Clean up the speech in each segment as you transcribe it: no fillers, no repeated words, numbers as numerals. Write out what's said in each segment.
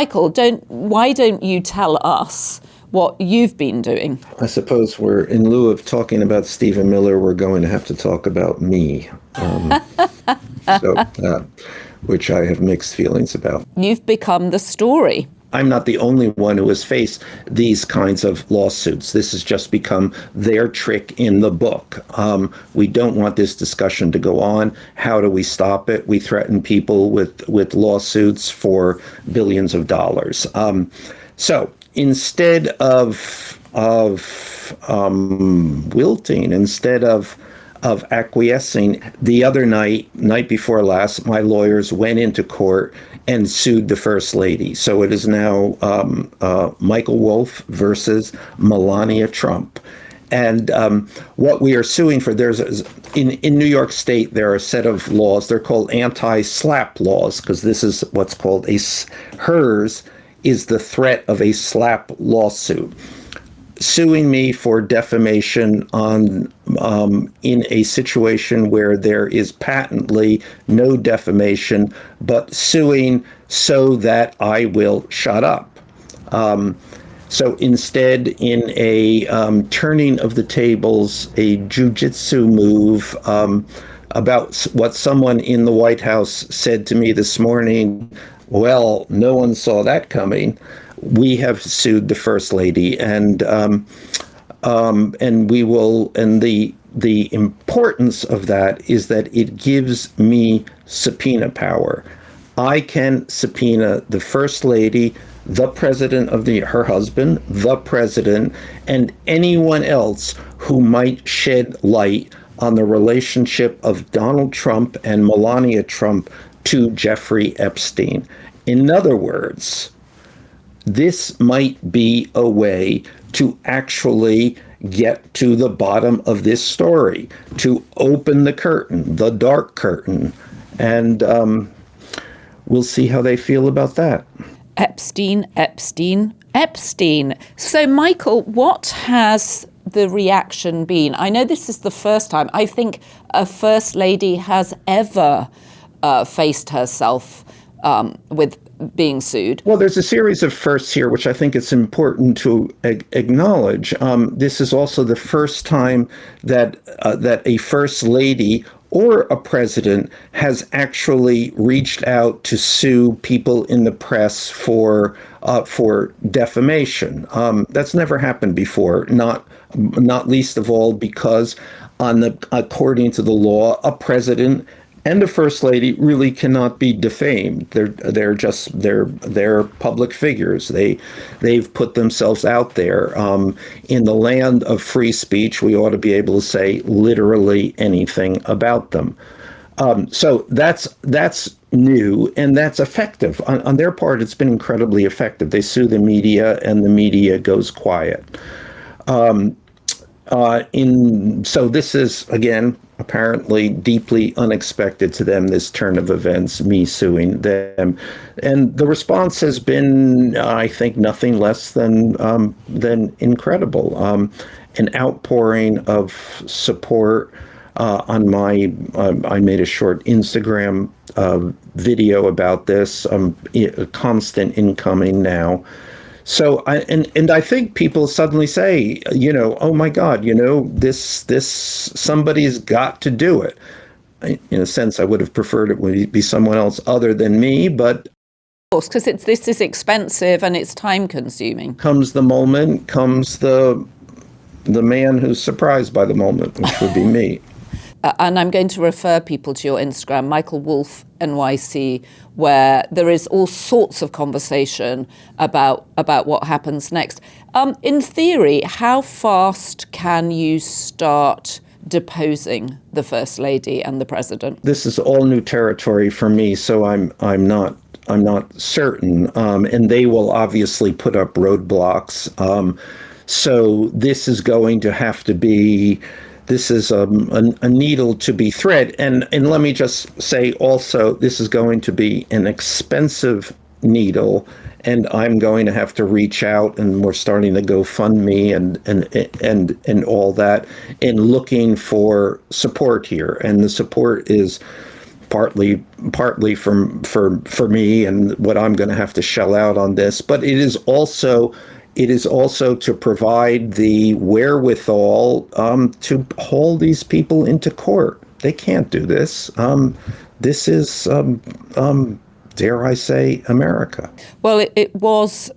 Michael, why don't you tell us what you've been doing? I suppose in lieu of talking about Stephen Miller, we're going to have to talk about me, which I have mixed feelings about. You've become the story. I'm not the only one who has faced these kinds of lawsuits. This has just become their trick in the book. We don't want this discussion to go on. How do we stop it? We threaten people with lawsuits for billions of dollars. So instead of wilting, instead of acquiescing, the other night before last, my lawyers went into court and sued the First Lady. So it is now Michael Wolff versus Melania Trump. And what we are suing for, in New York State, there are a set of laws. They're called anti-slap laws, because this is what's called hers is the threat of a slap lawsuit. Suing me for defamation in a situation where there is patently no defamation, but suing so that I will shut up. So instead, in a turning of the tables, a jujitsu move about what someone in the White House said to me this morning, well, no one saw that coming. We have sued the First Lady, and we will. And the importance of that is that it gives me subpoena power. I can subpoena the First Lady, the president of her husband, the president, and anyone else who might shed light on the relationship of Donald Trump and Melania Trump to Jeffrey Epstein. In other words, this might be a way to actually get to the bottom of this story, to open the curtain, the dark curtain, and we'll see how they feel about that. Epstein. So, Michael, what has the reaction been? I know this is the first time I think a First Lady has ever faced herself with being sued. Well, there's a series of firsts here, which I think it's important to acknowledge. This is also the first time that a First Lady or a president has actually reached out to sue people in the press for defamation. That's never happened before, not least of all because according to the law, a president and the First Lady really cannot be defamed. They're public figures. They've put themselves out there. In the land of free speech, we ought to be able to say literally anything about them. So that's new and that's effective. On their part, it's been incredibly effective. They sue the media and the media goes quiet. So this is, again, apparently deeply unexpected to them, this turn of events, me suing them. And the response has been, I think, nothing less than incredible. An outpouring of support on I made a short Instagram video about this, a constant incoming now. So I think people suddenly say, oh my God, this somebody's got to do it. In a sense, I would have preferred it would be someone else other than me, but of course, because this is expensive and it's time consuming. Comes the moment, comes the man who's surprised by the moment, which would be me. And I'm going to refer people to your Instagram, Michael Wolff NYC, where there is all sorts of conversation about what happens next. In theory, how fast can you start deposing the First Lady and the President? This is all new territory for me, so I'm not certain, and they will obviously put up roadblocks. So this is going to have to be. This is a needle to be thread. And let me just say also, this is going to be an expensive needle, and I'm going to have to reach out, and we're starting to GoFundMe and all that, and looking for support here. And the support is partly for me and what I'm going to have to shell out on this, but it is also to provide the wherewithal to haul these people into court. They can't do this. This is, dare I say, America. Well, it was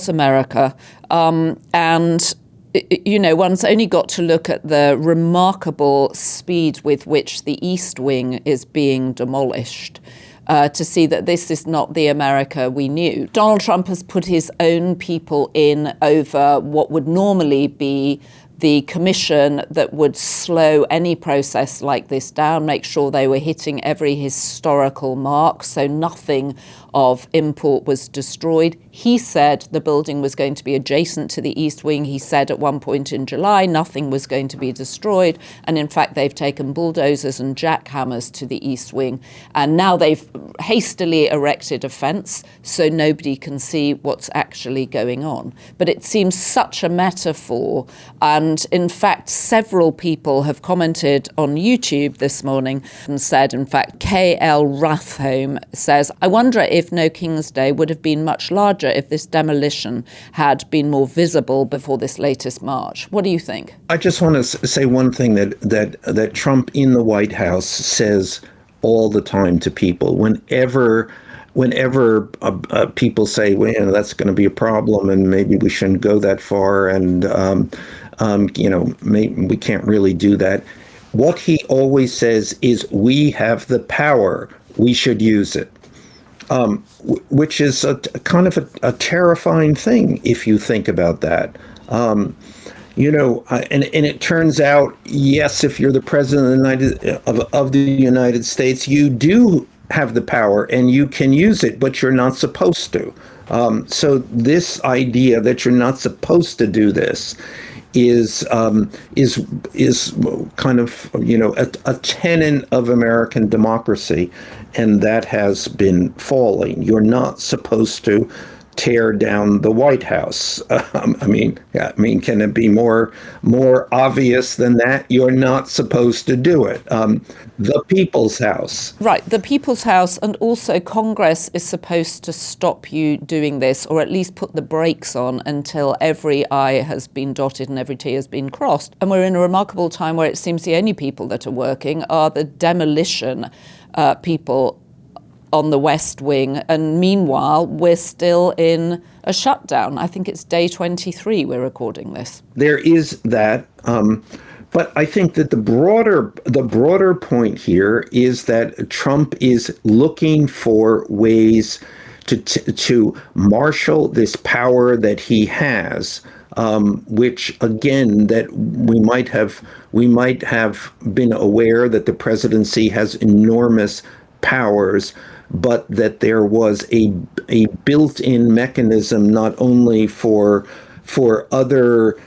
America, and one's only got to look at the remarkable speed with which the East Wing is being demolished to see that this is not the America we knew. Donald Trump has put his own people in over what would normally be the commission that would slow any process like this down, make sure they were hitting every historical mark, so nothing of import was destroyed. He said the building was going to be adjacent to the East Wing. He said at one point in July nothing was going to be destroyed. And in fact, they've taken bulldozers and jackhammers to the East Wing. And now they've hastily erected a fence so nobody can see what's actually going on. But it seems such a metaphor. And in fact, several people have commented on YouTube this morning and said, in fact, K.L. Rathhome says, I wonder if No King's Day would have been much larger if this demolition had been more visible before this latest march. What do you think? I just want to say one thing that Trump in the White House says all the time to people. Whenever people say, well, that's going to be a problem and maybe we shouldn't go that far and, maybe we can't really do that. What he always says is, we have the power, we should use it. Which is a kind of a terrifying thing if you think about that. And it turns out, yes, if you're the president of the United States, you do have the power and you can use it, but you're not supposed to. So this idea that you're not supposed to do this is kind of a tenet of American democracy, and that has been falling. You're not supposed to tear down the White House. Can it be more obvious than that? You're not supposed to do it. The People's House. Right, the People's House, and also Congress is supposed to stop you doing this, or at least put the brakes on until every I has been dotted and every T has been crossed. And we're in a remarkable time where it seems the only people that are working are the demolition people on the West Wing, and meanwhile we're still in a shutdown. I think it's day 23 we're recording this. There is that, but I think that the broader point here is that Trump is looking for ways to marshal this power that he has, which again, that we might have been aware that the presidency has enormous powers, but that there was a built-in mechanism not only for other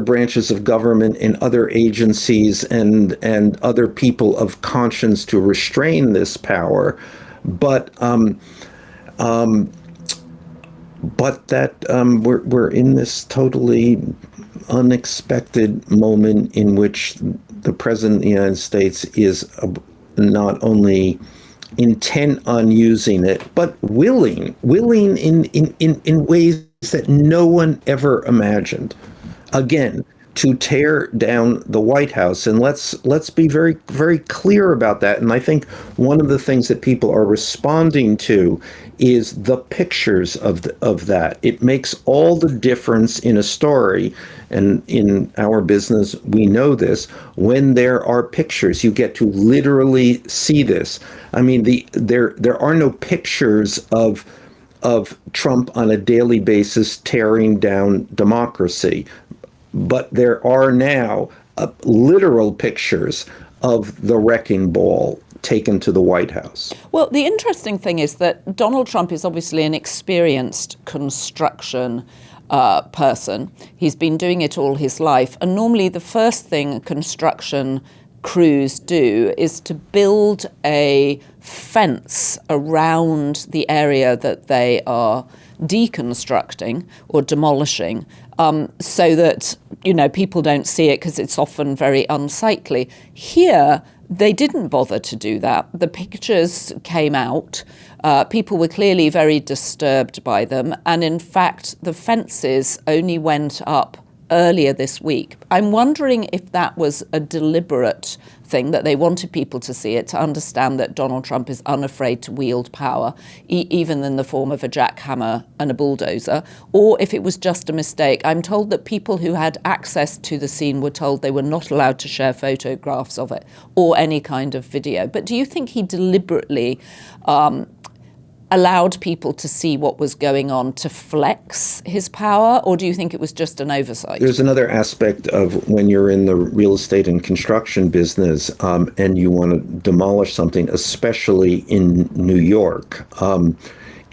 branches of government and other agencies and other people of conscience to restrain this power, but that we're in this totally unexpected moment in which the president of the United States is not only intent on using it, but willing in ways that no one ever imagined. Again, to tear down the White House. And let's be very, very clear about that. And I think one of the things that people are responding to is the pictures of that. It makes all the difference in a story. And in our business, we know this. When there are pictures, you get to literally see this. I mean, there are no pictures of Trump on a daily basis tearing down democracy. But there are now literal pictures of the wrecking ball taken to the White House. Well, the interesting thing is that Donald Trump is obviously an experienced construction person. He's been doing it all his life. And normally the first thing construction crews do is to build a fence around the area that they are deconstructing or demolishing, so that people don't see it because it's often very unsightly. Here, They didn't bother to do that. The pictures came out. People were clearly very disturbed by them. And in fact, the fences only went up earlier this week. I'm wondering if that was a deliberate thing, that they wanted people to see it, to understand that Donald Trump is unafraid to wield power, even in the form of a jackhammer and a bulldozer, or if it was just a mistake. I'm told that people who had access to the scene were told they were not allowed to share photographs of it or any kind of video. But do you think he deliberately allowed people to see what was going on to flex his power, or do you think it was just an oversight? There's another aspect of when you're in the real estate and construction business and you want to demolish something, especially in New York.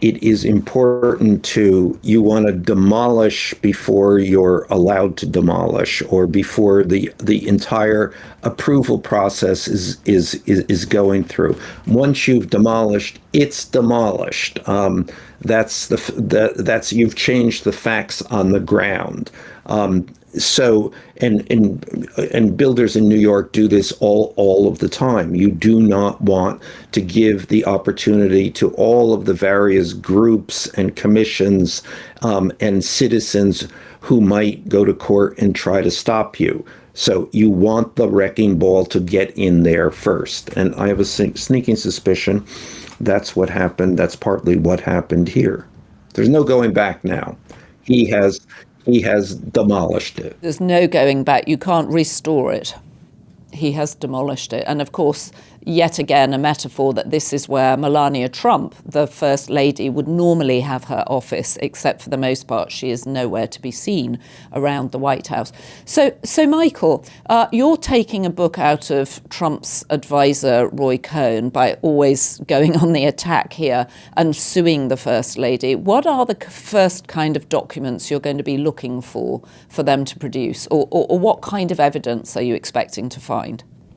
It is important you want to demolish before you're allowed to demolish, or before the entire approval process is going through. Once you've demolished, it's demolished. That's you've changed the facts on the ground. So builders in New York do this all of the time. You do not want to give the opportunity to all of the various groups and commissions and citizens who might go to court and try to stop you. So you want the wrecking ball to get in there first. And I have a sneaking suspicion that's what happened. That's partly what happened here. There's no going back now. He has demolished it. There's no going back. You can't restore it. He has demolished it. And of course, yet again, a metaphor that this is where Melania Trump, the First Lady, would normally have her office, except for the most part, she is nowhere to be seen around the White House. So Michael, you're taking a book out of Trump's advisor, Roy Cohn, by always going on the attack here and suing the First Lady. What are the first kind of documents you're going to be looking for them to produce? Or what kind of evidence are you expecting to find?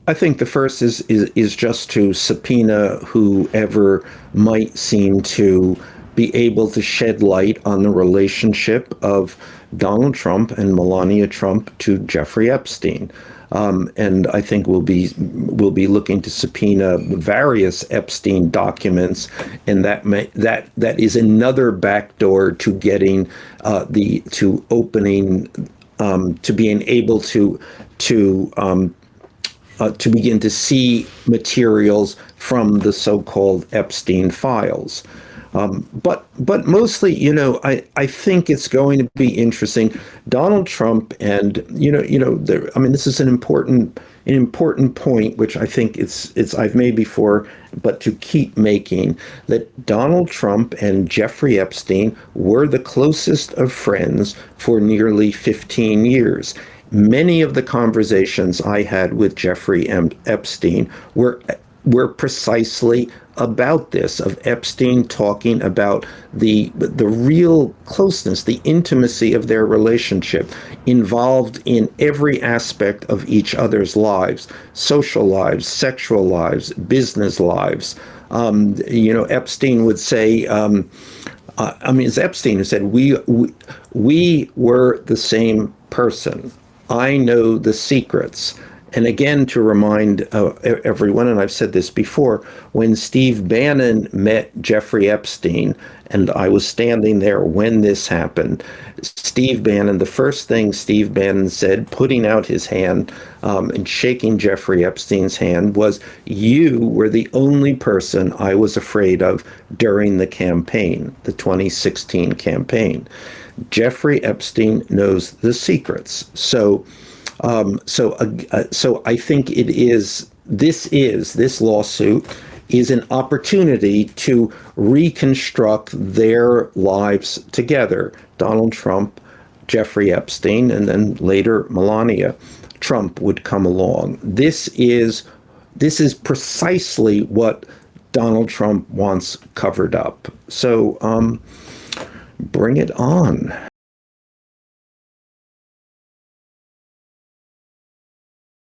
I think the first is just to subpoena whoever might seem to be able to shed light on the relationship of Donald Trump and Melania Trump to Jeffrey Epstein. And I think we'll be looking to subpoena various Epstein documents, and that is another backdoor to getting to being able to begin to see materials from the so-called Epstein files. But mostly, I think it's going to be interesting. Donald Trump and, this is an important point, which I think I've made before, but to keep making, that Donald Trump and Jeffrey Epstein were the closest of friends for nearly 15 years. Many of the conversations I had with Jeffrey Epstein were precisely about this, of Epstein talking about the real closeness, the intimacy of their relationship, involved in every aspect of each other's lives, social lives, sexual lives, business lives. Epstein would say, it's Epstein who said, we were the same person. I know the secrets. And again, to remind everyone, and I've said this before, when Steve Bannon met Jeffrey Epstein, and I was standing there when this happened, the first thing Steve Bannon said, putting out his hand and shaking Jeffrey Epstein's hand, was, "You were the only person I was afraid of during the campaign, the 2016 campaign." Jeffrey Epstein knows the secrets. So I think this lawsuit is an opportunity to reconstruct their lives together. Donald Trump, Jeffrey Epstein, and then later Melania Trump would come along. This is precisely what Donald Trump wants covered up. So bring it on.